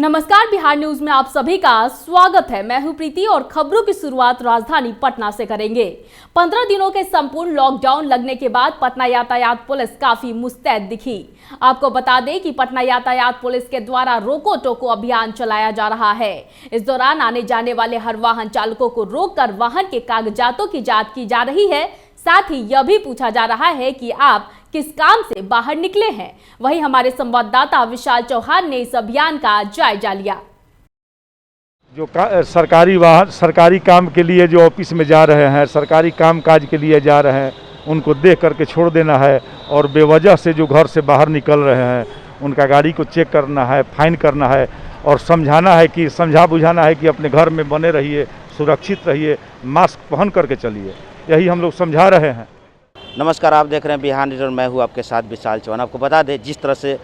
नमस्कार, बिहार न्यूज में आप सभी का स्वागत है। मैं हूं प्रीति और खबरों की शुरुआत राजधानी पटना से करेंगे। 15 दिनों के संपूर्ण लॉकडाउन लगने के बाद पटना यातायात पुलिस काफी मुस्तैद दिखी। आपको बता दें कि पटना यातायात पुलिस के द्वारा रोको टोको अभियान चलाया जा रहा है। इस दौरान आने जाने वाले हर वाहन चालकों को रोककर वाहन के कागजातों की जांच की जा रही है। साथ ही यह भी पूछा जा रहा है कि आप किस काम से बाहर निकले हैं। वहीं हमारे संवाददाता विशाल चौहान ने इस अभियान का जायजा लिया। जो सरकारी वाहन सरकारी काम के लिए जो ऑफिस में जा रहे हैं, सरकारी काम काज के लिए जा रहे हैं, उनको देख करके छोड़ देना है और बेवजह से जो घर से बाहर निकल रहे हैं उनका गाड़ी को चेक करना है, फाइन करना है और समझाना है कि समझा बुझाना है कि अपने घर में बने रहिए, सुरक्षित रहिए, मास्क पहन करके चलिए। यही हम लोग समझा रहे हैं। नमस्कार, आप देख रहे हैं बिहार न्यूज और मैं हूं आपके साथ विशाल चौहान। आपको बता दें, जिस तरह से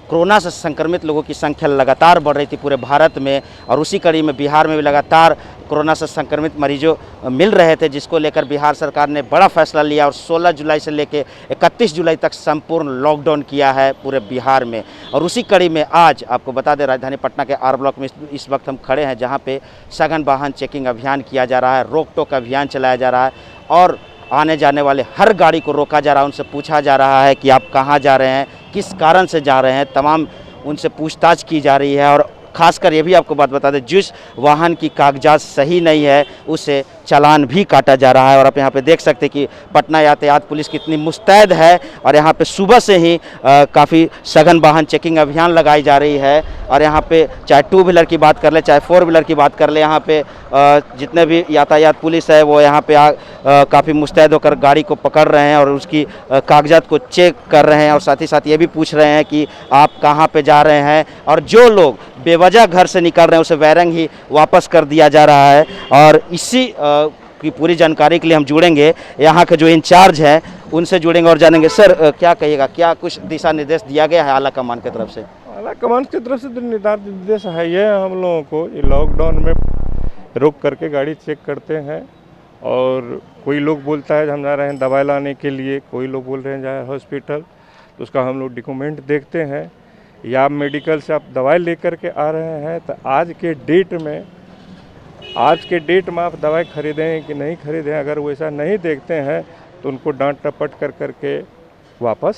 कोरोना से संक्रमित लोगों की संख्या लगातार बढ़ रही थी पूरे भारत में, और उसी कड़ी में बिहार में भी लगातार कोरोना से संक्रमित मरीजों मिल रहे थे, जिसको लेकर बिहार सरकार ने बड़ा फैसला लिया और 16 जुलाई से लेकर 31 जुलाई तक संपूर्ण लॉकडाउन किया है पूरे बिहार में। और उसी कड़ी में आज आपको बता दें, राजधानी पटना के आर ब्लॉक में इस वक्त हम खड़े हैं, जहाँ पे सघन वाहन चेकिंग अभियान किया जा रहा है, रोक टोक अभियान चलाया जा रहा है और आने जाने वाले हर गाड़ी को रोका जा रहा है। उनसे पूछा जा रहा है कि आप कहाँ जा रहे हैं, किस कारण से जा रहे हैं, तमाम उनसे पूछताछ की जा रही है। और ख़ासकर ये भी आपको बात बता दें, जिस वाहन की कागजात सही नहीं है उसे चालान भी काटा जा रहा है। और आप यहाँ पे देख सकते हैं कि पटना यातायात पुलिस कितनी मुस्तैद है और यहाँ पे सुबह से ही काफ़ी सघन वाहन चेकिंग अभियान लगाई जा रही है। और यहाँ पे चाहे 2 व्हीलर की बात कर ले, चाहे 4 व्हीलर की बात कर ले, यहाँ पे जितने भी यातायात पुलिस है वो यहाँ पे काफ़ी मुस्तैद होकर गाड़ी को पकड़ रहे हैं और उसकी कागजात को चेक कर रहे हैं और साथ ही साथ ये भी पूछ रहे हैं कि आप कहाँ पे जा रहे हैं। और जो लोग बेवजह घर से निकल रहे हैं उसे वैरंग ही वापस कर दिया जा रहा है। और इसी की पूरी जानकारी के लिए हम जुड़ेंगे, यहाँ के जो इंचार्ज हैं उनसे जुड़ेंगे और जानेंगे। सर, क्या कहिएगा, क्या कुछ दिशा निर्देश दिया गया है आला कमान की तरफ से? आला कमान की तरफ से निर्देश है ये, हम लोगों को ये लॉकडाउन में रोक करके गाड़ी चेक करते हैं। और कोई लोग बोलता है हम जा रहे हैं दवाई लाने के लिए, कोई लोग बोल रहे हैं जाए हॉस्पिटल, तो उसका हम लोग डॉक्यूमेंट देखते हैं। या मेडिकल से आप दवाई लेकर के आ रहे हैं तो आज के डेट में आप दवाई खरीदें कि नहीं खरीदें, अगर वैसा नहीं देखते हैं तो उनको डांट टपट कर करके वापस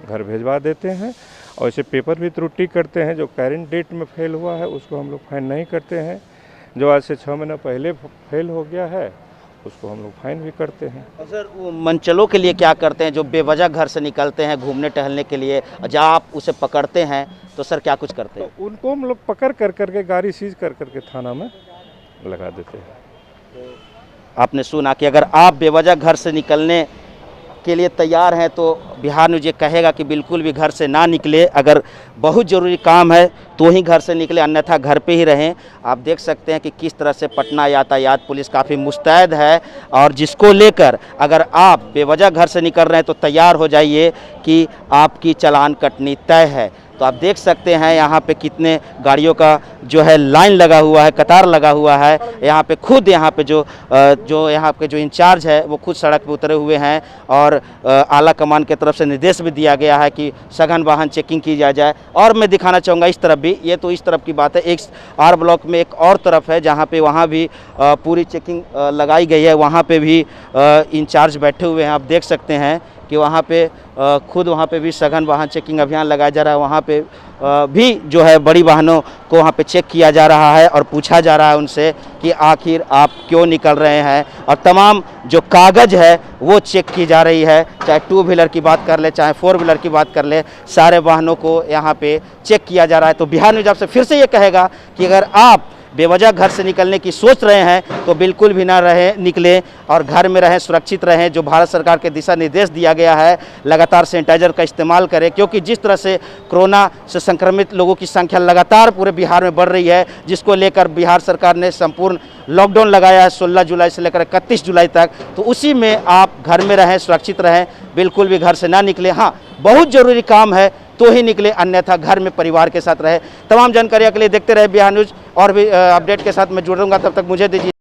घर भेजवा देते हैं। और ऐसे पेपर भी त्रुटि करते हैं। जो करेंट डेट में फेल हुआ है उसको हम लोग फाइन नहीं करते हैं। जो आज से 6 महीना पहले फेल हो गया है उसको हम लोग फाइन भी करते हैं। और सर, वो मनचलों के लिए क्या करते हैं जो बेवजह घर से निकलते हैं घूमने टहलने के लिए, जब आप उसे पकड़ते हैं तो सर क्या कुछ करते हैं? तो उनको हम लोग पकड़ कर करके गाड़ी सीज कर करके थाना में लगा देते हैं। आपने सुना कि अगर आप बेवजह घर से निकलने के लिए तैयार हैं तो बिहार न्यूज ये कहेगा कि बिल्कुल भी घर से ना निकले। अगर बहुत ज़रूरी काम है तो ही घर से निकले, अन्यथा घर पे ही रहें। आप देख सकते हैं कि किस तरह से पटना यातायात पुलिस काफ़ी मुस्तैद है और जिसको लेकर अगर आप बेवजह घर से निकल रहे हैं तो तैयार हो जाइए कि आपकी चालान कटनी तय है। तो आप देख सकते हैं यहाँ पे कितने गाड़ियों का जो है लाइन लगा हुआ है, कतार लगा हुआ है। यहाँ पे खुद यहाँ पे जो यहाँ पे जो इंचार्ज है वो खुद सड़क पे उतरे हुए हैं और आला कमान की तरफ से निर्देश भी दिया गया है कि सघन वाहन चेकिंग की जाए। और मैं दिखाना चाहूँगा इस तरफ भी, ये तो इस तरफ की बात है, एक आर ब्लॉक में एक और तरफ है जहाँ पे वहाँ भी पूरी चेकिंग लगाई गई है। वहाँ पे भी इंचार्ज बैठे हुए हैं। आप देख सकते हैं कि वहाँ पे खुद वहाँ पे भी सघन वाहन चेकिंग अभियान लगाया जा रहा है। वहाँ पे भी जो है बड़ी वाहनों को वहाँ पे चेक किया जा रहा है और पूछा जा रहा है उनसे कि आखिर आप क्यों निकल रहे हैं। और तमाम जो कागज़ है वो चेक की जा रही है, चाहे 2 व्हीलर की बात कर ले, चाहे 4 व्हीलर की बात कर ले, सारे वाहनों को यहाँ पे चेक किया जा रहा है। तो बिहार न्यूज आपसे फिर से ये कहेगा कि अगर आप बेवजह घर से निकलने की सोच रहे हैं तो बिल्कुल भी ना निकलें और घर में रहें, सुरक्षित रहें। जो भारत सरकार के दिशा निर्देश दिया गया है, लगातार सैनिटाइजर का इस्तेमाल करें, क्योंकि जिस तरह से कोरोना से संक्रमित लोगों की संख्या लगातार पूरे बिहार में बढ़ रही है, जिसको लेकर बिहार सरकार ने संपूर्ण लॉकडाउन लगाया है 16 जुलाई से लेकर 31 जुलाई तक। तो उसी में आप घर में रहें, सुरक्षित रहें, बिल्कुल भी घर से ना निकलें। हाँ, बहुत ज़रूरी काम है तो ही निकले, अन्यथा घर में परिवार के साथ रहे। तमाम जानकारियों के लिए देखते रहे बिहार न्यूज और भी अपडेट के साथ मैं जुड़ूंगा। तब तक मुझे दीजिए।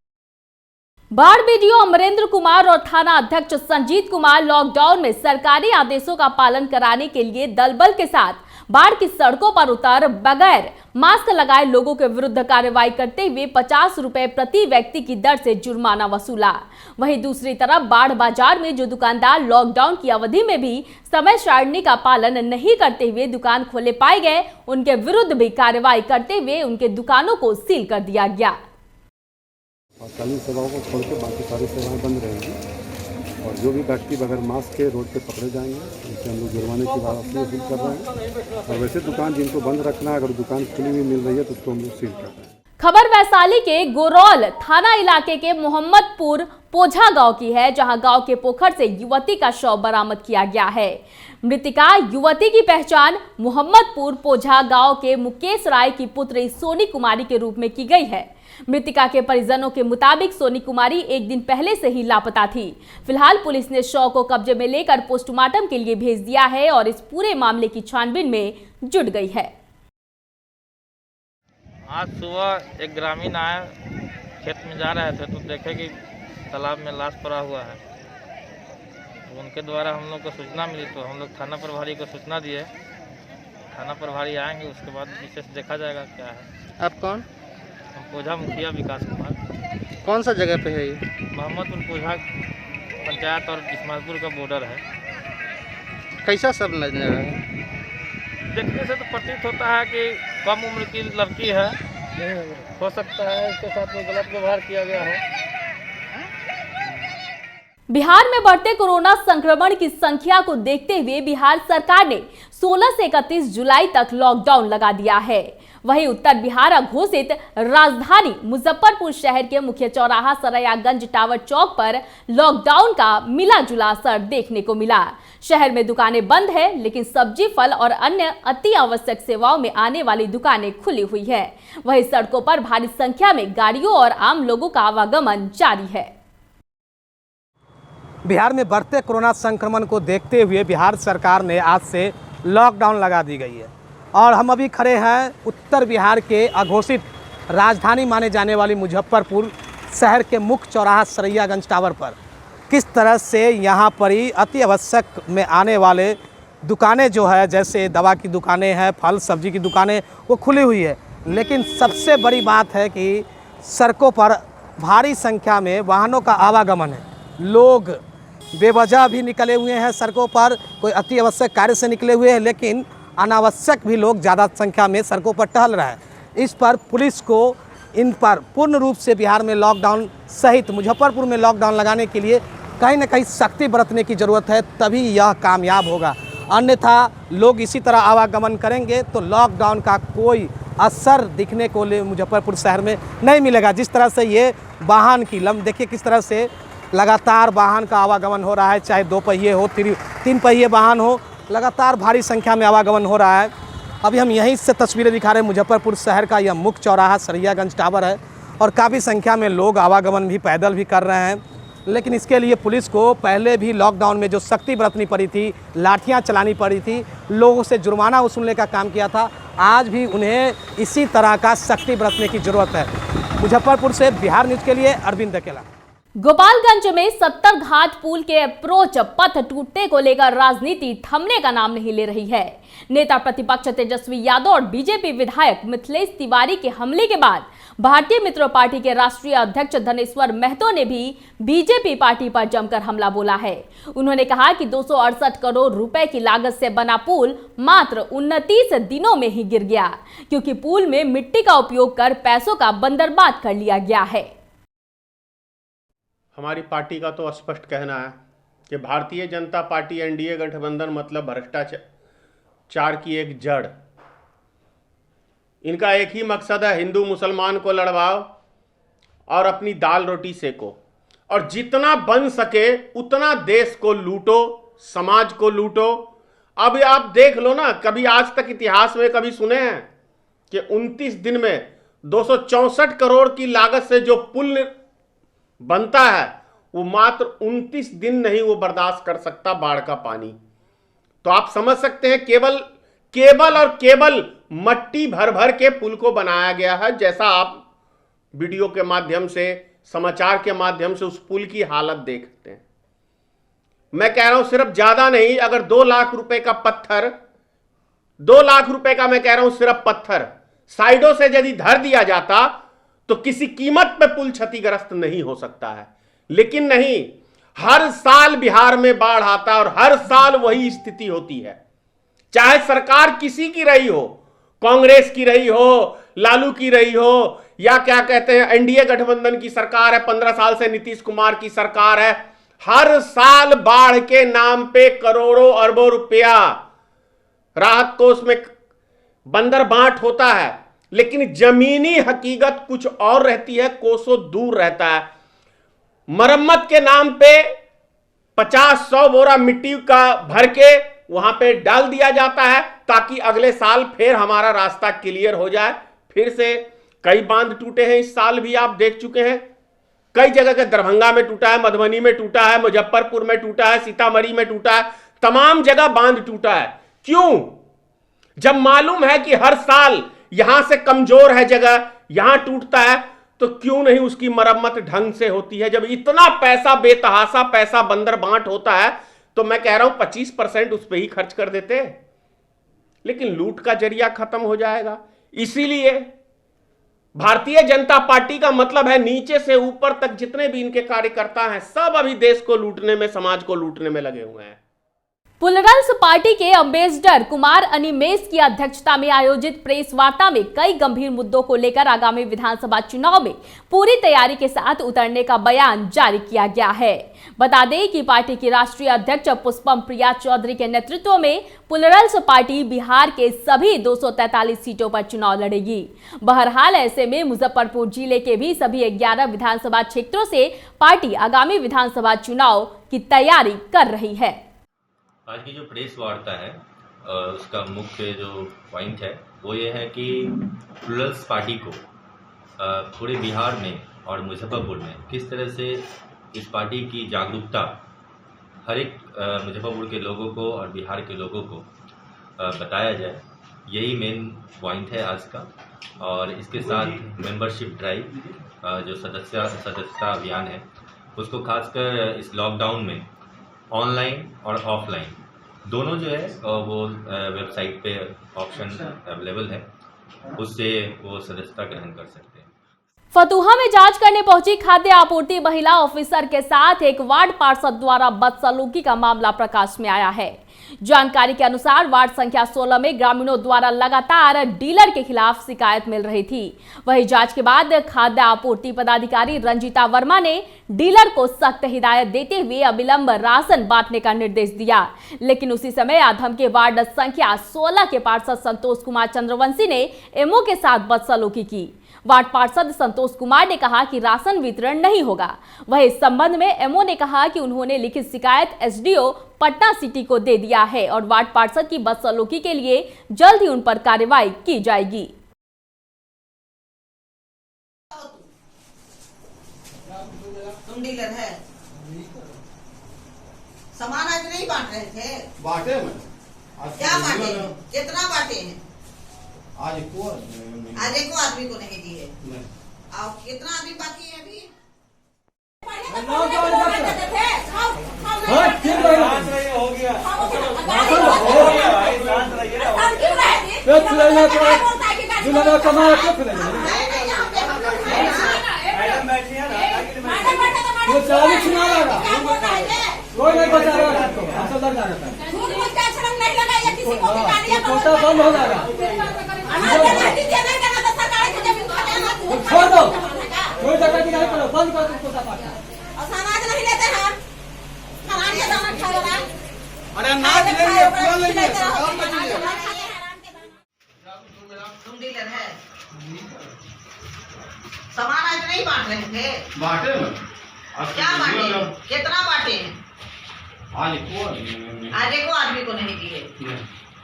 बाढ़ बीडीओ अमरेंद्र कुमार और थाना अध्यक्ष संजीत कुमार लॉकडाउन में सरकारी आदेशों का पालन कराने के लिए दल बल के साथ बाढ़ की सड़कों पर उतर बगैर मास्क लगाए लोगों के विरुद्ध कार्रवाई करते हुए 50 रुपए प्रति व्यक्ति की दर से जुर्माना वसूला। वहीं दूसरी तरफ बाढ़ बाजार में जो दुकानदार लॉकडाउन की अवधि में भी समय सारणी का पालन नहीं करते हुए दुकान खोले पाए गए, उनके विरुद्ध भी कार्रवाई करते हुए उनके दुकानों को सील कर दिया गया। और कानूनी सेवाओं को छोड़ के बाकी सारी सेवाएं बंद रहेंगी और जो भी व्यक्ति बगैर मास्क के रोड पे पकड़े जाएंगे उनसे हम लोग जुर्माने की राशि वसूल कर रहे हैं। और वैसे दुकान जिनको बंद रखना है, अगर दुकान खुली हुई मिल रही है तो उसको हम लोग सील कर रहे हैं। खबर वैशाली के गोरौल थाना इलाके के मोहम्मदपुर पोझा गांव की है, जहां गांव के पोखर से युवती का शव बरामद किया गया है। मृतिका युवती की पहचान मोहम्मदपुर पोझा गांव के मुकेश राय की पुत्री सोनी कुमारी के रूप में की गई है। मृतिका के परिजनों के मुताबिक सोनी कुमारी एक दिन पहले से ही लापता थी। फिलहाल पुलिस ने शव को कब्जे में लेकर पोस्टमार्टम के लिए भेज दिया है और इस पूरे मामले की छानबीन में जुट गई है। आज सुबह एक ग्रामीण आया, खेत में जा रहे थे तो देखे कि तालाब में लाश पड़ा हुआ है। तो उनके द्वारा हम लोग को सूचना मिली तो हम लोग थाना प्रभारी को सूचना दिए। थाना प्रभारी आएंगे, उसके बाद विशेष देखा जाएगा क्या है। आप कौन? हम पोझा मुखिया विकास कुमार। कौन सा जगह पे है ये? मोहम्मदपुर पोझा पंचायत और इस्माइलपुर का बॉर्डर है। कैसा सब नजर आ रहा है? देखने से तो प्रतीत होता है कि कम उम्र की लड़की है, हो सकता है इसके साथ कोई गलत व्यवहार किया गया हो। बिहार में बढ़ते कोरोना संक्रमण की संख्या को देखते हुए बिहार सरकार ने 16 से 31 जुलाई तक लॉकडाउन लगा दिया है। वहीं उत्तर बिहार घोषित राजधानी मुजफ्फरपुर शहर के मुख्य चौराहा सरैयागंज टावर चौक पर लॉकडाउन का मिला जुला असर देखने को मिला। शहर में दुकानें बंद है, लेकिन सब्जी, फल और अन्य अति आवश्यक सेवाओं में आने वाली दुकानें खुली हुई है। वहीं सड़कों पर भारी संख्या में गाड़ियों और आम लोगों का आवागमन जारी है। बिहार में बढ़ते कोरोना संक्रमण को देखते हुए बिहार सरकार ने आज से लॉकडाउन लगा दी गई है और हम अभी खड़े हैं उत्तर बिहार के अघोषित राजधानी माने जाने वाली मुजफ्फरपुर शहर के मुख्य चौराहा सरैयागंज टावर पर। किस तरह से यहाँ पर ही अति आवश्यक में आने वाले दुकानें जो है, जैसे दवा की दुकानें हैं, फल सब्जी की दुकानें, वो खुली हुई है। लेकिन सबसे बड़ी बात है कि सड़कों पर भारी संख्या में वाहनों का आवागमन है। लोग बेवजह भी निकले हुए हैं सड़कों पर, कोई अति आवश्यक कार्य से निकले हुए हैं, लेकिन अनावश्यक भी लोग ज़्यादा संख्या में सड़कों पर टहल रहे हैं। इस पर पुलिस को इन पर पूर्ण रूप से बिहार में लॉकडाउन सहित मुजफ्फरपुर में लॉकडाउन लगाने के लिए कहीं ना कहीं सख्ती बरतने की ज़रूरत है, तभी यह कामयाब होगा। अन्यथा लोग इसी तरह आवागमन करेंगे तो लॉकडाउन का कोई असर दिखने को मुजफ्फरपुर शहर में नहीं मिलेगा। जिस तरह से ये वाहन की देखिए किस तरह से लगातार वाहन का आवागमन हो रहा है, चाहे 2 पहिए हो, 3 पहिए वाहन हो, लगातार भारी संख्या में आवागमन हो रहा है। अभी हम यहीं से तस्वीरें दिखा रहे हैं। मुजफ्फरपुर शहर का यह मुख्य चौराहा सरैयागंज टावर है और काफ़ी संख्या में लोग आवागमन भी पैदल भी कर रहे हैं। लेकिन इसके लिए पुलिस को पहले भी लॉकडाउन में जो सख्ती बरतनी पड़ी थी, लाठियां चलानी पड़ी थी, लोगों से जुर्माना वसूलने का काम किया था, आज भी उन्हें इसी तरह का सख्ती बरतने की ज़रूरत है। मुजफ्फरपुर से बिहार न्यूज़ के लिए अरविंद अकेला। गोपालगंज में 70 घाट पुल के अप्रोच पथ टूटने को लेकर राजनीति थमने का नाम नहीं ले रही है। नेता प्रतिपक्ष तेजस्वी यादव और बीजेपी विधायक मिथिलेश तिवारी के हमले के बाद भारतीय मित्र पार्टी के राष्ट्रीय अध्यक्ष धनेश्वर महतो ने भी बीजेपी पार्टी पर जमकर हमला बोला है। उन्होंने कहा कि 268 करोड़ रुपए की लागत से बना पुल मात्र 29 दिनों में ही गिर गया, क्योंकि पुल में मिट्टी का उपयोग कर पैसों का बंदरबांट कर लिया गया है। हमारी पार्टी का तो स्पष्ट कहना है कि भारतीय जनता पार्टी एनडीए गठबंधन मतलब भ्रष्टाचार की एक जड़। इनका एक ही मकसद है, हिंदू मुसलमान को लड़वाओ और अपनी दाल रोटी सेको, और जितना बन सके उतना देश को लूटो, समाज को लूटो। अब आप देख लो ना, कभी आज तक इतिहास में कभी सुने हैं कि 29 दिन में 264 करोड़ की लागत से जो पुल बनता है वो मात्र 29 दिन नहीं वो बर्दाश्त कर सकता बाढ़ का पानी। तो आप समझ सकते हैं केवल मट्टी भर भर के पुल को बनाया गया है। जैसा आप वीडियो के माध्यम से, समाचार के माध्यम से उस पुल की हालत देखते हैं। मैं कह रहा हूं सिर्फ ज्यादा नहीं, अगर 2 लाख रुपए का पत्थर 2 लाख रुपए का मैं कह रहा हूं सिर्फ पत्थर साइडों से यदि धर दिया जाता तो किसी कीमत पे पुल क्षतिग्रस्त नहीं हो सकता है। लेकिन नहीं, हर साल बिहार में बाढ़ आता है और हर साल वही स्थिति होती है, चाहे सरकार किसी की रही हो, कांग्रेस की रही हो, लालू की रही हो, या क्या कहते हैं एनडीए गठबंधन की सरकार है, 15 साल से नीतीश कुमार की सरकार है। हर साल बाढ़ के नाम पे करोड़ों अरबों रुपया राहत कोष में बंदर बांट होता है, लेकिन जमीनी हकीकत कुछ और रहती है, कोसों दूर रहता है। मरम्मत के नाम पे 50-100 बोरा मिट्टी का भर के वहां पे डाल दिया जाता है ताकि अगले साल फिर हमारा रास्ता क्लियर हो जाए। फिर से कई बांध टूटे हैं, इस साल भी आप देख चुके हैं, कई जगह के दरभंगा में टूटा है, मधुबनी में टूटा है, मुजफ्फरपुर में टूटा है, सीतामढ़ी में टूटा है, तमाम जगह बांध टूटा है। क्यों? जब मालूम है कि हर साल यहां से कमजोर है जगह, यहां टूटता है, तो क्यों नहीं उसकी मरम्मत ढंग से होती है? जब इतना पैसा, बेतहासा पैसा बंदर बांट होता है, तो मैं कह रहा हूं 25% उस पर ही खर्च कर देते, लेकिन लूट का जरिया खत्म हो जाएगा। इसीलिए भारतीय जनता पार्टी का मतलब है नीचे से ऊपर तक जितने भी इनके कार्यकर्ता हैं, सब अभी देश को लूटने में, समाज को लूटने में लगे हुए हैं। पुलरल्स पार्टी के अम्बेसडर कुमार अनिमेष की अध्यक्षता में आयोजित प्रेस वार्ता में कई गंभीर मुद्दों को लेकर आगामी विधानसभा चुनाव में पूरी तैयारी के साथ उतरने का बयान जारी किया गया है। बता दें कि पार्टी की राष्ट्रीय अध्यक्ष पुष्पम प्रिया चौधरी के नेतृत्व में पुलरल्स पार्टी बिहार के सभी 243 सीटों पर चुनाव लड़ेगी। बहरहाल ऐसे में मुजफ्फरपुर जिले के भी सभी 11 विधानसभा क्षेत्रों से पार्टी आगामी विधानसभा चुनाव की तैयारी कर रही है। आज की जो प्रेस वार्ता है उसका मुख्य जो पॉइंट है वो ये है कि प्लुरल्स पार्टी को पूरे बिहार में और मुजफ्फरपुर में किस तरह से इस पार्टी की जागरूकता हर एक मुजफ्फरपुर के लोगों को और बिहार के लोगों को बताया जाए, यही मेन पॉइंट है आज का। और इसके साथ मेंबरशिप ड्राइव जो सदस्यता अभियान है उसको खासकर इस लॉकडाउन में ऑनलाइन और ऑफलाइन दोनों जो है वो वेबसाइट पे ऑप्शन अवेलेबल है, उससे वो सदस्यता ग्रहण कर सकते हैं। फतुहा में जांच करने पहुंची खाद्य आपूर्ति महिला ऑफिसर के साथ एक वार्ड पार्षद द्वारा बदसलूकी का मामला प्रकाश में आया है। जानकारी के अनुसार वार्ड संख्या 16 में ग्रामीणों द्वारा लगातार डीलर के खिलाफ शिकायत मिल रही थी। वहीं जांच के बाद खाद्य आपूर्ति पदाधिकारी रंजीता वर्मा ने डीलर को सख्त हिदायत देते हुए अविलंब राशन बांटने का निर्देश दिया, लेकिन उसी समय आधम के वार्ड संख्या 16 के पार्षद संतोष कुमार चंद्रवंशी ने एमओ के साथ बदसलूकी की। वार्ड पार्षद संतोष कुमार ने कहा कि राशन वितरण नहीं होगा। वहीं इस संबंध में एमओ ने कहा कि उन्होंने लिखित शिकायत एसडीओ पटना सिटी को दे दिया है और वार्ड पार्षद की बदसलूकी के लिए जल्द ही उन पर कार्रवाई की जाएगी। तुम डीलर है, सामान आज नहीं बांट रहे थे? बांटे में क्या बांटे? कितना बांटे हैं? आज एको आदमी को नहीं दिए। और कितना आदमी बाकी है अभी? बंद हो जाएगा, छोड़ दो, कोई डकैती नहीं करो, बंद कर दो। अनाज नहीं लेते हैं, अनाज के दाना खा रहा है। अरे अनाज लेंगे, फूल लेंगे, सरकार का चीज है। तुम डीलर है, सामान आज नहीं बांट रहे थे? बांटे में क्या बांटे? कितना बांटे हैं? आज एको आदमी को नहीं दिए।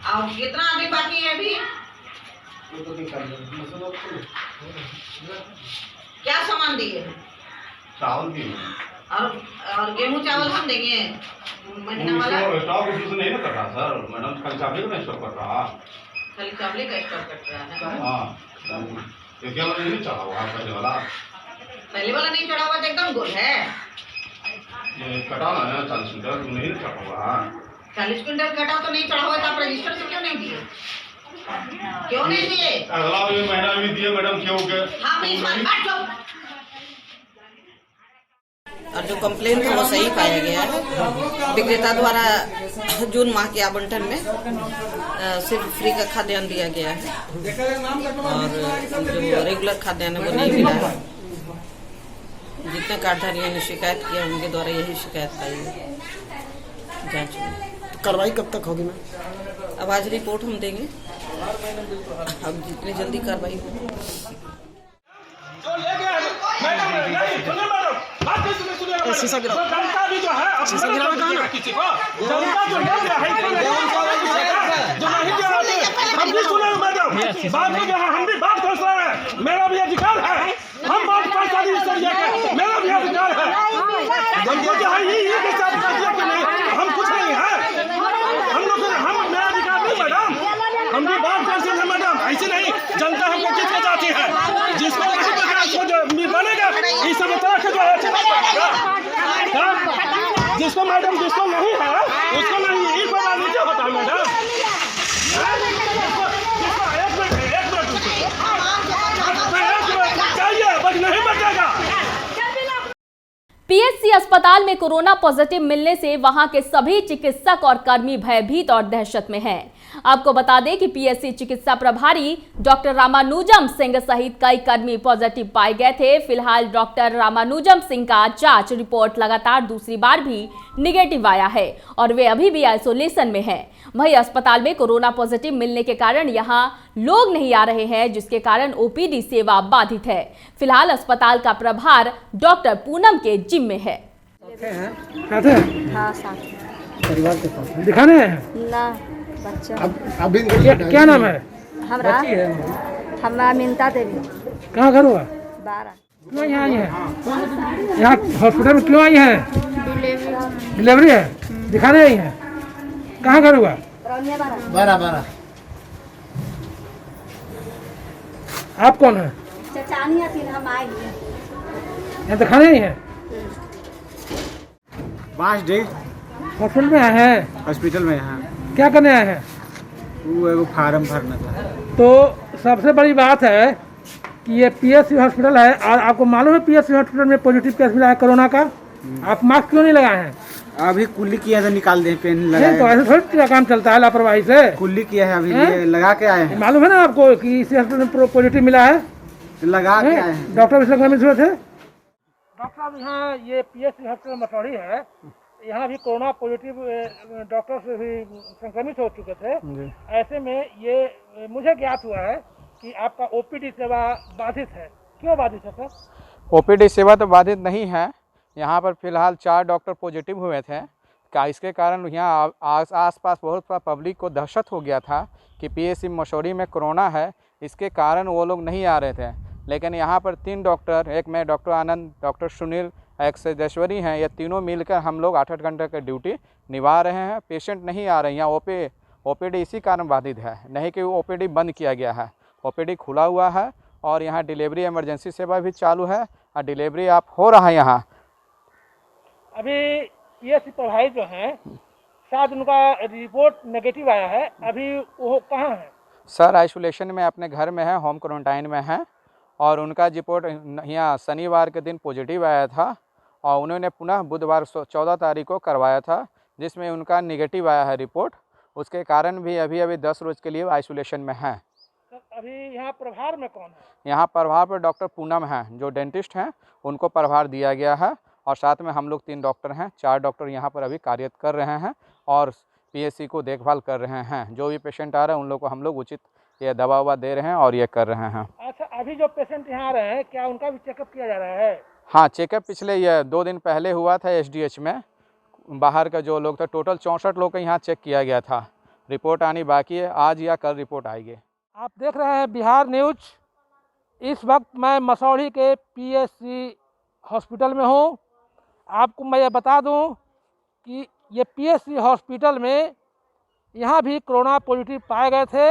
और कितना आदमी बाकी है अभी? क्या सामान दिए? चावल भी और गेहूं चावल हम देंगे महीना वाला? स्टॉक नहीं ना कर रहा सर, मैडम कल चावल का स्टॉक कर रहा, खाली चावल का स्टॉक कर रहा है। हाँ, ये वाला नहीं चढ़ा हुआ, पहले वाला नहीं चढ़ा हुआ, एकदम गोल है। ये कटाना है 40 मीटर नहीं चढ़ा हुआ। 40 क्विंटल कटा तो नहीं चढ़ा हुआ था, आप रजिस्टर से क्यों नहीं दिए? क्यों नहीं दिए? अगला महीना भी दिए मैडम, क्यों के? हाँ, इस बार काट दो। और जो कंप्लेन था वो सही पाया गया है। विक्रेता द्वारा जून माह के आवंटन में सिर्फ फ्री का खाद्यान्न दिया गया है और जो रेगुलर खाद्यान्न है वो नहीं मिला है। जितने कार्डधारियों ने शिकायत किया उनके द्वारा यही शिकायत पाई है जांच में। कार्रवाई कब तक होगी मैम? अब आज रिपोर्ट हम देंगे, अब जितनी जल्दी कार्रवाई हो। शीशा गिरा, शीशा गिरा कहाँ ना? किसी को जनता जो ले गया है जो नहीं दे रहे थे, हम भी सुने मैडम, बात में हम भी बात कर रहे हैं, मेरा भी अधिकार है, हम बात कर इस तरीके के, मेरा भी अधिकार है, हमको जो है ये के साथ कर दिया कि नहीं, हम कुछ नहीं है, हम लोग हम मेरा अधिकार नहीं मैडम, हम भी बात कर सकते हैं मैडम, ऐसे नहीं, जनता हमको किस के चाहती है, जिसको नहीं पता उसको जो बनेगा इस सब तरह के जो है जिसको मैडम जिसको नहीं है उसको नहीं, ये बड़ा नीचे होता है मैडम। चाहिए बस नहीं बचेगा। पीएचसी अस्पताल में कोरोना पॉजिटिव मिलने से वहां के सभी चिकित्सक और कर्मी भयभीत और दहशत में हैं। आपको बता दें कि पीएचसी चिकित्सा प्रभारी डॉक्टर रामानुजम सिंह सहित कई कर्मी पॉजिटिव पाए गए थे। फिलहाल डॉक्टर रामानुजम सिंह का जांच रिपोर्ट लगातार दूसरी बार भी निगेटिव आया है और वे अभी भी आइसोलेशन में हैं। वहीं अस्पताल में कोरोना पॉजिटिव मिलने के कारण यहां लोग नहीं आ रहे हैं, जिसके कारण ओपीडी सेवा बाधित है। फिलहाल अस्पताल का प्रभार डॉक्टर पूनम के जिम्मे है। हाँ, परिवार के पास दिखाने हैं ना बच्चा। अभी क्या नाम है? हमारा मिनता देवी। कहाँ घर हुआ? 12। क्यों यहाँ आई है? यहाँ हॉस्पिटल में क्यों आई है? डिलीवरी है, दिखाने आई है। कहाँ घर हुआ? 12। आप कौन है? चचानी थी, हम आए हैं। यहाँ दिखाने आई है? 5 डे हॉस्पिटल में आए हैं? हॉस्पिटल में यहाँ क्या करने आए हैं? वो एगो फार्म भरना था। तो सबसे बड़ी बात है कि ये पीएचसी हॉस्पिटल है और आपको मालूम है पीएचसी हॉस्पिटल में पॉजिटिव केस मिला है कोरोना का। आप मास्क क्यों नहीं लगाए हैं? अभी कुल्ली किया था, निकाल दे, पेन लगाया। तो ऐसे थोड़ी काम चलता है लापरवाही से। कुल्ली किया है, अभी ये लगा के आए हैं। मालूम है ना आपको कि इसी हॉस्पिटल में पॉजिटिव मिला है? लगा के आए हैं। डॉक्टर भी संक्रमित हुए थे। डॉक्टर साहब यहाँ ये पीएचसी हॉस्पिटल मसौढ़ी है, यहाँ भी कोरोना पॉजिटिव डॉक्टर से भी संक्रमित हो चुके थे। ऐसे में ये मुझे ज्ञात हुआ है कि आपका ओपीडी सेवा बाधित है। क्यों बाधित है सर? ओपीडी सेवा तो बाधित नहीं है। यहाँ पर फिलहाल 4 डॉक्टर पॉजिटिव हुए थे। इसके कारण यहाँ आसपास बहुत पब्लिक को दहशत हो गया था कि पीएचसी मसौढ़ी में कोरोना है, इसके कारण वो लोग नहीं आ रहे थे। लेकिन यहाँ पर 3 डॉक्टर, एक मैं डॉक्टर आनंद, डॉक्टर सुनील, एक सिद्धेश्वरी हैं, ये तीनों मिलकर हम लोग 8-8 घंटे की ड्यूटी निभा रहे हैं। पेशेंट नहीं आ रहे हैं। यहाँ ओपीडी इसी कारण बाधित है, नहीं कि ओपीडी बंद किया गया है। ओपीडी खुला हुआ है और यहाँ डिलीवरी इमरजेंसी सेवा भी चालू है और डिलीवरी आप हो रहा है यहाँ। अभी पीएचसी प्रभारी जो हैं शायद उनका रिपोर्ट नेगेटिव आया है, अभी वो कहाँ है? सर आइसोलेशन में अपने घर में है, होम क्वारंटाइन में है और उनका रिपोर्ट यहाँ शनिवार के दिन पॉजिटिव आया था और उन्होंने पुनः बुधवार 14 तारीख को करवाया था, जिसमें उनका निगेटिव आया है रिपोर्ट। उसके कारण भी अभी 10 रोज़ के लिए आइसोलेशन में है। अभी यहाँ प्रभार में कौन है? यहाँ प्रभार पर डॉक्टर पूनम हैं, जो डेंटिस्ट हैं, उनको प्रभार दिया गया है और साथ में हम लोग 3 डॉक्टर हैं। 4 डॉक्टर यहाँ पर अभी कार्यरत कर रहे हैं और पीएचसी को देखभाल कर रहे हैं। जो भी पेशेंट आ रहे हैं उन लोग को हम लोग उचित ये दवा दे रहे हैं और ये कर रहे हैं। अच्छा, अभी जो पेशेंट यहाँ आ रहे हैं क्या उनका भी चेकअप किया जा रहा है? हाँ, चेकअप पिछले ये 2 दिन पहले हुआ था एसडीएच में। बाहर का जो लोग थे टोटल 64 लोग का यहाँ चेक किया गया था। रिपोर्ट आनी बाकी है, आज या कल रिपोर्ट आएगी। आप देख रहे हैं बिहार न्यूज। इस वक्त मैं मसौढ़ी के पीएचसी हॉस्पिटल में हूँ। आपको मैं ये बता दूँ कि ये पीएचसी हॉस्पिटल में यहाँ भी कोरोना पॉजिटिव पाए गए थे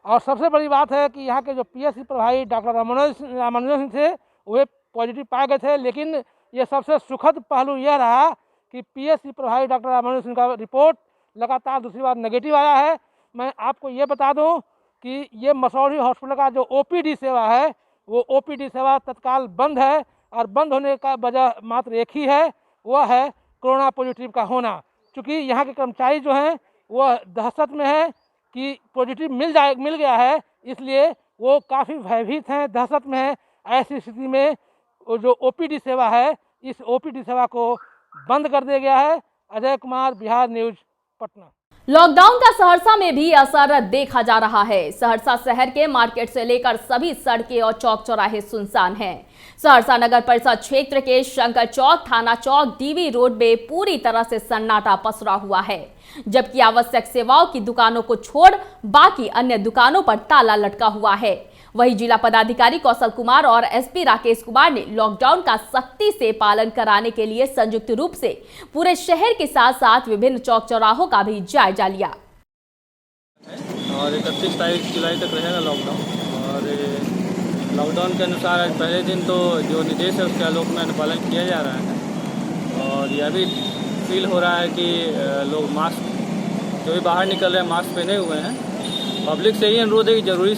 और सबसे बड़ी बात है कि यहाँ के जो पीएचसी प्रभारी डॉक्टर रामानुजन सिंह थे वे पॉजिटिव पाए गए थे। लेकिन ये सबसे सुखद पहलू यह रहा कि पीएससी प्रभारी डॉक्टर रामानुज सिंह का रिपोर्ट लगातार दूसरी बार नेगेटिव आया है। मैं आपको ये बता दूं कि ये मसौढ़ी हॉस्पिटल का जो ओपीडी सेवा है वो ओपीडी सेवा तत्काल बंद है और बंद होने का वजह मात्र एक ही है, वह है कोरोना पॉजिटिव का होना। चूँकि यहाँ के कर्मचारी जो हैं वह दहशत में है कि पॉजिटिव मिल गया है, इसलिए वो काफ़ी भयभीत हैं, दहशत में है। ऐसी स्थिति में वो जो ओपीडी सेवा है इस ओपीडी सेवा को बंद कर दिया गया है। अजय कुमार, बिहार न्यूज, पटना। लॉकडाउन का सहरसा में भी असर देखा जा रहा है। सहरसा शहर के मार्केट से लेकर सभी सड़कें और चौक चौराहे सुनसान हैं। सहरसा नगर परिषद क्षेत्र के शंकर चौक, थाना चौक, डीवी रोड में पूरी तरह से सन्नाटा पसरा हुआ है, जबकि आवश्यक सेवाओं की दुकानों को छोड़ बाकी अन्य दुकानों पर ताला लटका हुआ है। वहीं जिला पदाधिकारी कौशल कुमार और एसपी राकेश कुमार ने लॉकडाउन का सख्ती से पालन कराने के लिए संयुक्त रूप से पूरे शहर के साथ साथ विभिन्न चौक चौराहों का भी जायजा लिया। और 31 जुलाई तक रहेगा लॉकडाउन। और लॉकडाउन के अनुसार आज पहले दिन तो जो निर्देश है उसके आलोक में अनुपालन किया जा रहा है। और यह भी फील हो रहा है कि लोग मास्क, जो भी बाहर निकल रहे हैं मास्क पहने हुए हैं। पब्लिक से ही अनुरोध है कि जरूरी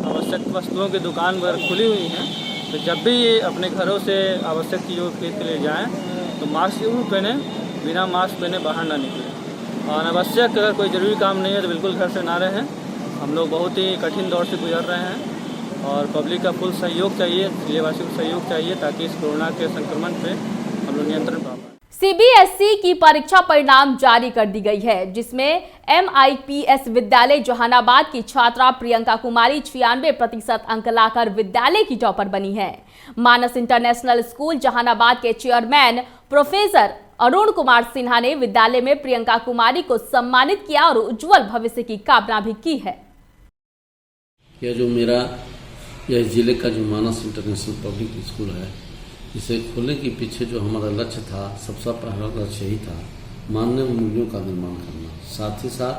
आवश्यक वस्तुओं की दुकान वगैरह खुली हुई हैं, तो जब भी अपने घरों से आवश्यक चीज़ों को खरीद के ले जाएँ तो मास्क जरूर पहने, बिना मास्क पहने बाहर ना निकलें। और अनावश्यक अगर कोई ज़रूरी काम नहीं है तो बिल्कुल घर से ना रहें। हम लोग बहुत ही कठिन दौर से गुजर रहे हैं और पब्लिक का फुल सहयोग चाहिए, जिलेवासियों को सहयोग चाहिए ताकि इस कोरोना के संक्रमण पे हम लोग नियंत्रण पा पाएं। सीबीएसई की परीक्षा परिणाम जारी कर दी गई है, जिसमें MIPS विद्यालय जहानाबाद की छात्रा प्रियंका कुमारी 96% अंक लाकर विद्यालय की टॉपर बनी है। मानस इंटरनेशनल स्कूल जहानाबाद के चेयरमैन प्रोफेसर अरुण कुमार सिन्हा ने विद्यालय में प्रियंका कुमारी को सम्मानित किया और उज्जवल भविष्य की कामना भी की है। यह जिले का जो मानस इंटरनेशनल पब्लिक स्कूल है, इसे खोलने के पीछे जो हमारा लक्ष्य था, सबसे पहला लक्ष्य यही था, मानवीय मूल्यों का निर्माण करना, साथ ही साथ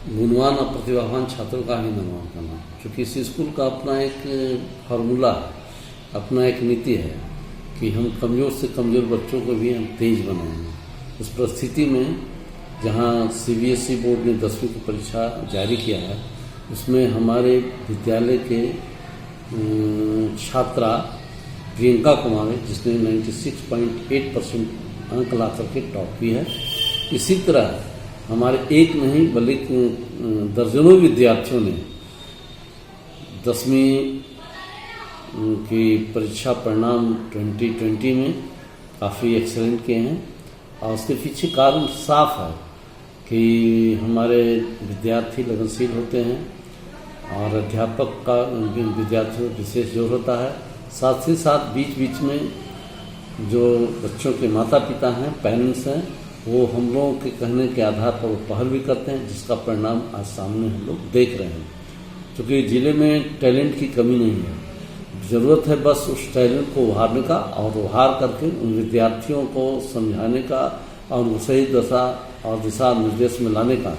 गुणवान और प्रतिभावान छात्रों का भी निर्माण करना। क्योंकि इस स्कूल का अपना एक फार्मूला है, अपना एक नीति है कि हम कमज़ोर से कमज़ोर बच्चों को भी हम तेज बनाएंगे। उस परिस्थिति में जहाँ CBSE बोर्ड ने 10वीं की परीक्षा जारी किया है, उसमें हमारे विद्यालय के छात्रा प्रियंका कुमारी, जिसने 96.8% अंक ला करके टॉप की है। इसी तरह हमारे एक नहीं बल्कि दर्जनों विद्यार्थियों ने 10वीं की परीक्षा परिणाम 2020 में काफ़ी एक्सेलेंट किए हैं। और उसके पीछे कारण साफ है कि हमारे विद्यार्थी लगनशील होते हैं और अध्यापक का विद्यार्थियों पर विशेष जोर होता है। साथ ही साथ बीच बीच में जो बच्चों के माता पिता हैं, पेरेंट्स हैं, वो हम लोगों के कहने के आधार पर वो पहल भी करते हैं, जिसका परिणाम आज सामने हम लोग देख रहे हैं। क्योंकि ज़िले में टैलेंट की कमी नहीं है, ज़रूरत है बस उस टैलेंट को उभारने का और उभार करके उन विद्यार्थियों को समझाने का और उनको सही दशा और दिशा निर्देश में लाने का।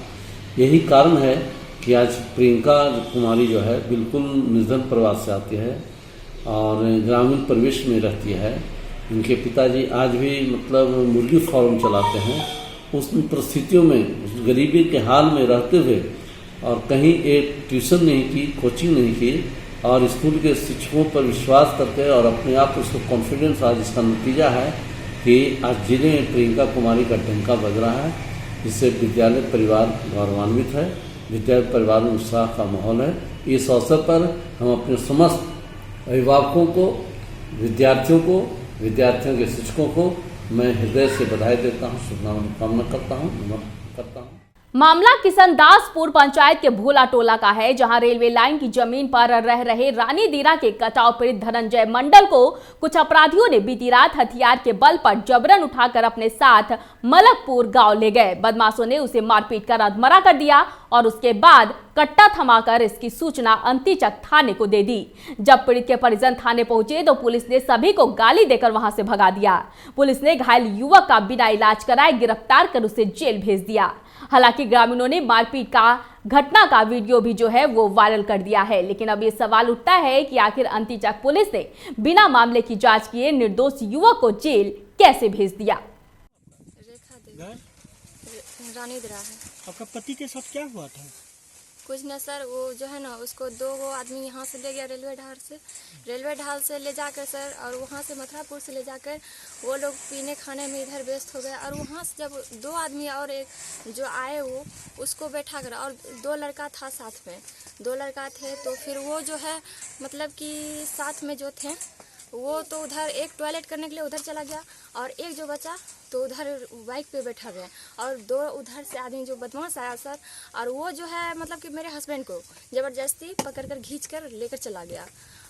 यही कारण है कि आज प्रियंका कुमारी जो है बिल्कुल निर्धन परिवार से आती है और ग्रामीण परिवेश में रहती है। इनके पिताजी आज भी मतलब मुर्गी फार्म चलाते हैं। उस परिस्थितियों में, उस गरीबी के हाल में रहते हुए और कहीं एक ट्यूशन नहीं की, कोचिंग नहीं की और स्कूल के शिक्षकों पर विश्वास करके और अपने आप उसको कॉन्फिडेंस, आज इसका नतीजा है कि आज जिले में प्रियंका कुमारी का डंका बज रहा है, जिससे विद्यालय परिवार गौरवान्वित है, विद्यालय परिवार में उत्साह का माहौल है। इस अवसर पर हम अपने समस्त अभिभावकों को, विद्यार्थियों को, विद्यार्थियों के शिक्षकों को मैं हृदय से बधाई देता हूँ, शुभकामना करता हूँ, नमन करता हूँ। मामला किशनदासपुर पंचायत के भोला टोला का है, जहां रेलवे लाइन की जमीन पर रह रहे रानी दीरा के कटाव पीड़ित धनंजय मंडल को कुछ अपराधियों ने बीती रात हथियार के बल पर जबरन उठाकर अपने साथ मलकपुर गांव ले गए। बदमाशों ने उसे मारपीट कर अधमरा कर दिया और उसके बाद कट्टा थमाकर इसकी सूचना अंतीचक थाने को दे दी। जब पीड़ित के परिजन थाने पहुंचे तो पुलिस ने सभी को गाली देकर वहां से भगा दिया। पुलिस ने घायल युवक का बिना इलाज कराए गिरफ्तार कर उसे जेल भेज दिया। हालांकि ग्रामीणों ने मारपीट का घटना का वीडियो भी जो है वो वायरल कर दिया है, लेकिन अब ये सवाल उठता है कि आखिर अंतीचक पुलिस ने बिना मामले की जांच किए निर्दोष युवक को जेल कैसे भेज दिया। रानी दरा है। आपका पति के साथ क्या हुआ था? कुछ न सर, वो जो है ना उसको 2 आदमी यहाँ से ले गया रेलवे ढाल से ले जाकर सर, और वहाँ से मथुरापुर से ले जाकर वो लोग पीने खाने में इधर व्यस्त हो गए। और वहाँ से जब 2 आदमी और एक जो आए वो उसको बैठा कर, और 2 लड़का था साथ में, 2 लड़का थे। तो फिर वो जो है मतलब कि साथ में जो थे वो तो उधर एक टॉयलेट करने के लिए उधर चला गया, और एक जो बचा तो उधर बाइक पे बैठा गया, और 2 उधर से आदमी जो बदमाश आया सर, और वो जो है मतलब कि मेरे हस्बैंड को ज़बरदस्ती पकड़कर खींच कर लेकर चला गया,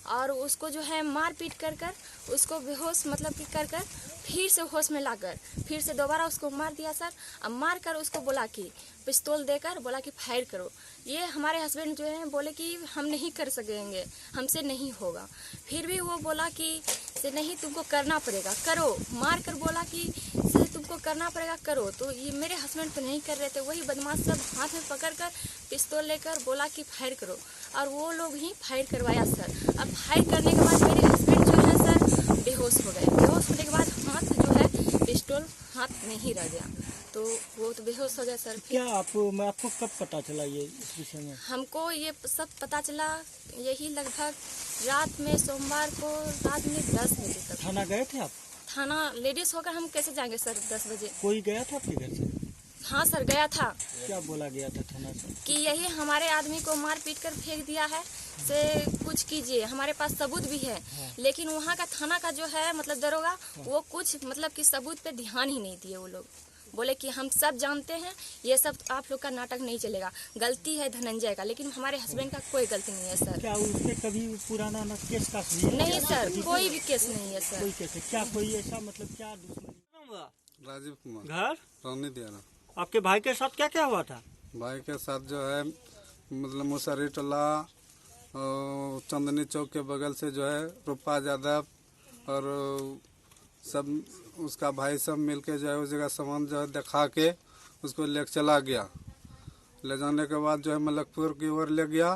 और उसको जो है मार पीट कर उसको बेहोश मतलब कि कर फिर से होश में लाकर फिर से दोबारा उसको मार दिया सर। अब मार कर उसको बोला कि पिस्तौल देकर बोला कि फायर करो। ये हमारे हस्बैंड जो है बोले कि हम नहीं कर सकेंगे, हमसे नहीं होगा। फिर भी वो बोला कि से नहीं तुमको करना पड़ेगा, करो। मार कर बोला कि से तुमको करना पड़ेगा, करो। तो ये मेरे हस्बैंड तो नहीं कर रहे थे, वही बदमाश सब हाथ में पकड़कर पिस्तौल लेकर बोला कि फायर करो, और वो लोग ही फायर करवाया सर। अब फायर करने के बाद मेरे हस्बैंड जो है सर बेहोश हो गए। बेहोश होने के बाद हाथ जो है पिस्तौल हाथ में ही रह गया, तो वो तो बेहोश हो गया सर। क्या आपको कब पता चला ये इस विषय में? हमको ये सब पता चला यही लगभग रात में, सोमवार को रात में 10 बजे तक। थाना गए थे आप? थाना लेडीज होकर हम कैसे जाएंगे सर 10 बजे? कोई गया था आपके घर से? हाँ सर गया था। क्या बोला गया था थाना से? कि यही हमारे आदमी को मार पीट कर फेंक दिया है, से कुछ कीजिए, हमारे पास सबूत भी है। हाँ। लेकिन वहाँ का थाना का जो है मतलब दरोगा वो कुछ मतलब कि सबूत पे ध्यान ही नहीं दिए। वो लोग बोले कि हम सब जानते हैं, ये सब आप लोग का नाटक नहीं चलेगा, गलती है धनंजय का, लेकिन हमारे हस्बैंड का कोई गलती नहीं है सर। क्या उसने कभी पुराना केस का नहीं सर, कोई भी केस नहीं है सर। कोई केस है? क्या कोई ऐसा मतलब क्या दुश्मनी? राजीव कुमार। घर रानी दियारा। आपके भाई के साथ क्या क्या हुआ था? भाई के साथ जो है मतलब मुसरी टोला चंदनी चौक के बगल से जो है रूपा यादव और सब उसका भाई सब मिलके जो है उस जगह सामान जो है दिखा के उसको ले चला गया। ले जाने के बाद जो है मलकपुर की ओर ले गया।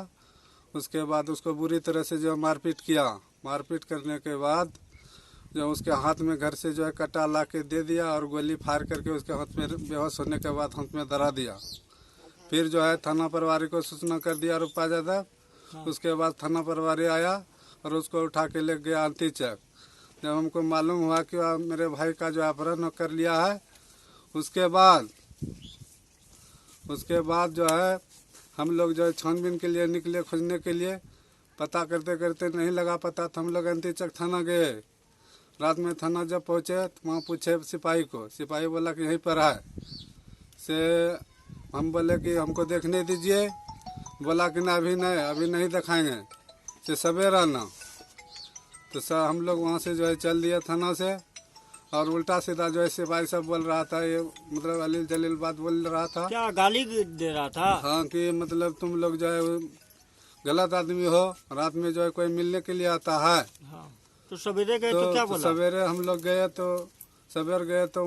उसके बाद उसको बुरी तरह से जो है मारपीट किया। मारपीट करने के बाद जो उसके हाथ में घर से जो है कटा ला के दे दिया और गोली फायर करके उसके हाथ में बेहोश होने के बाद हाथ में दरा दिया। फिर जो है थाना प्रभारी को सूचना कर दिया रूपा यादव। उसके बाद थाना प्रभारी आया और उसको उठा के ले गया अंतीचक। जब हमको मालूम हुआ कि मेरे भाई का जो अपहरण कर लिया है, उसके बाद जो है हम लोग जो है छानबीन के लिए निकले, खोजने के लिए। पता करते करते नहीं लगा पता, तो हम लोग अंतीचक थाना गए। रात में थाना जब पहुँचे तो वहाँ पूछे सिपाही को, सिपाही बोला कि यहीं पर है। से हम बोले कि हमको देखने दीजिए, बोला कि ना अभी नहीं दिखाएंगे, से सवेरा ना। तो सर हम लोग वहाँ से जो है चल दिए थाना से, और उल्टा सीधा जो है सिपाही सब बोल रहा था, ये मतलब अलील जलील बात बोल रहा था। क्या गाली दे रहा था? हाँ, कि मतलब तुम लोग जो है गलत आदमी हो, रात में जो है कोई मिलने के लिए आता है। हाँ। तो सवेरे गए तो क्या बोला? सवेरे हम लोग गए तो सवेरे गए तो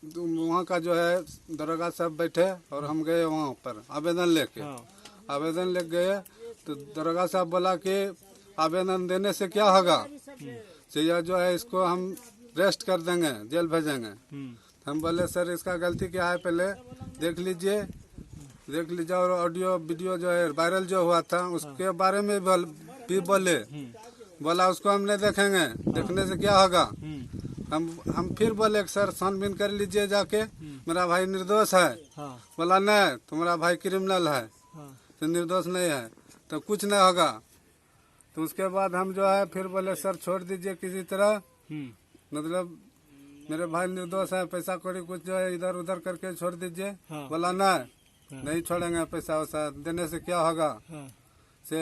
वहाँ का जो है दरोगा सब बैठे और हम गए वहाँ पर आवेदन लेके। आवेदन ले गए तो दरोगा साहब बोला कि आवेदन देने से क्या होगा, यह जो है इसको हम रेस्ट कर देंगे, जेल भेजेंगे। हम बोले सर इसका गलती क्या है, पहले देख लीजिए और ऑडियो वीडियो जो है वायरल जो हुआ था उसके बारे में भी बोला उसको हम नहीं देखेंगे, देखने से क्या होगा। हम फिर बोले सर छानबीन कर लीजिए जाके, मेरा भाई निर्दोष है। बोला नहीं, तुम्हारा भाई क्रिमिनल है, तो निर्दोष नहीं है, तो कुछ नहीं होगा। तो उसके बाद हम जो है फिर बोले सर छोड़ दीजिए किसी तरह, मतलब मेरे भाई निर्दोष है, पैसा कौड़ी कुछ जो है इधर उधर करके छोड़ दीजिए। बोला नहीं छोड़ेंगे, पैसा वैसा देने से क्या होगा। से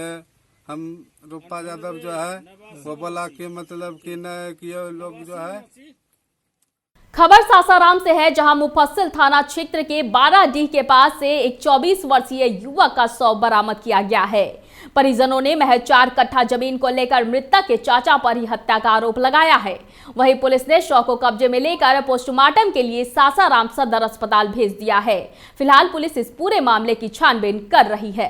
हम रूपा यादव जो है वो बोला कि मतलब कि नहीं कि ये लोग जो है। खबर सासाराम से है, जहां मुफस्सिल थाना क्षेत्र के 12D के पास से एक 24 वर्षीय युवक का शव बरामद किया गया है। परिजनों ने महज 4 कट्ठा जमीन को लेकर मृतक के चाचा पर ही हत्या का आरोप लगाया है। वहीं पुलिस ने शव को कब्जे में लेकर पोस्टमार्टम के लिए सासाराम सदर अस्पताल भेज दिया है। फिलहाल पुलिस इस पूरे मामले की छानबीन कर रही है।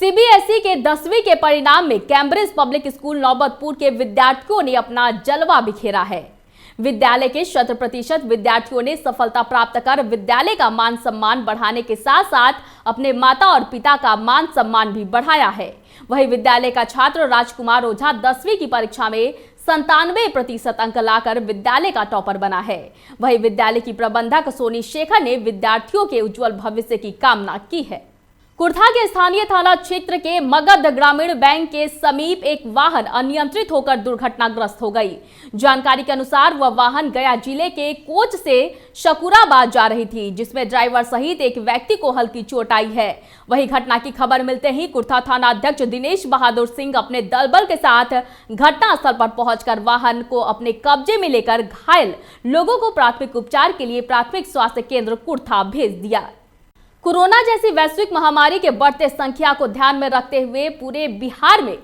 सीबीएसई के 10वीं के परिणाम में कैम्ब्रिज पब्लिक स्कूल नौबतपुर के विद्यार्थियों ने अपना जलवा बिखेरा है। विद्यालय के 100% विद्यार्थियों ने सफलता प्राप्त कर विद्यालय का मान सम्मान बढ़ाने के साथ साथ अपने माता और पिता का मान सम्मान भी बढ़ाया है। वहीं विद्यालय का छात्र राजकुमार ओझा 10वीं की परीक्षा में 97% अंक लाकर विद्यालय का टॉपर बना है। वहीं विद्यालय की प्रबंधक सोनी शेखर ने विद्यार्थियों के उज्जवल भविष्य की कामना की है। कुर्था के स्थानीय थाना क्षेत्र के मगध ग्रामीण बैंक के समीप एक वाहन अनियंत्रित होकर दुर्घटनाग्रस्त हो गई। जानकारी के अनुसार वह वाहन गया जिले के कोच से शकुराबाद जा रही थी, जिसमें ड्राइवर सहित एक व्यक्ति को हल्की चोट आई है। वही घटना की खबर मिलते ही कुर्था थाना अध्यक्ष दिनेश बहादुर सिंह अपने दलबल के साथ घटनास्थल पर पहुंचकर वाहन को अपने कब्जे में लेकर घायल लोगों को प्राथमिक उपचार के लिए प्राथमिक स्वास्थ्य केंद्र कुर्था भेज दिया। कोरोना जैसी वैश्विक महामारी के बढ़ते संख्या को ध्यान में रखते हुए पूरे बिहार में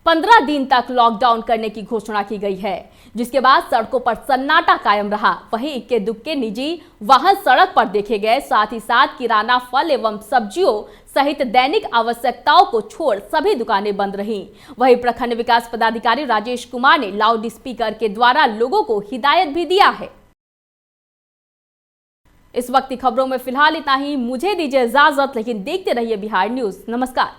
15 दिन तक लॉकडाउन करने की घोषणा की गई है, जिसके बाद सड़कों पर सन्नाटा कायम रहा। वहीं इक्के दुक्के निजी वाहन सड़क पर देखे गए। साथ ही साथ किराना, फल एवं सब्जियों सहित दैनिक आवश्यकताओं को छोड़ सभी दुकानें बंद रहीं। वहीं प्रखंड विकास पदाधिकारी राजेश कुमार ने लाउड स्पीकर के द्वारा लोगों को हिदायत भी दिया है। इस वक्त की खबरों में फिलहाल इतना ही। मुझे दीजिए इजाजत, लेकिन देखते रहिए बिहार न्यूज। नमस्कार।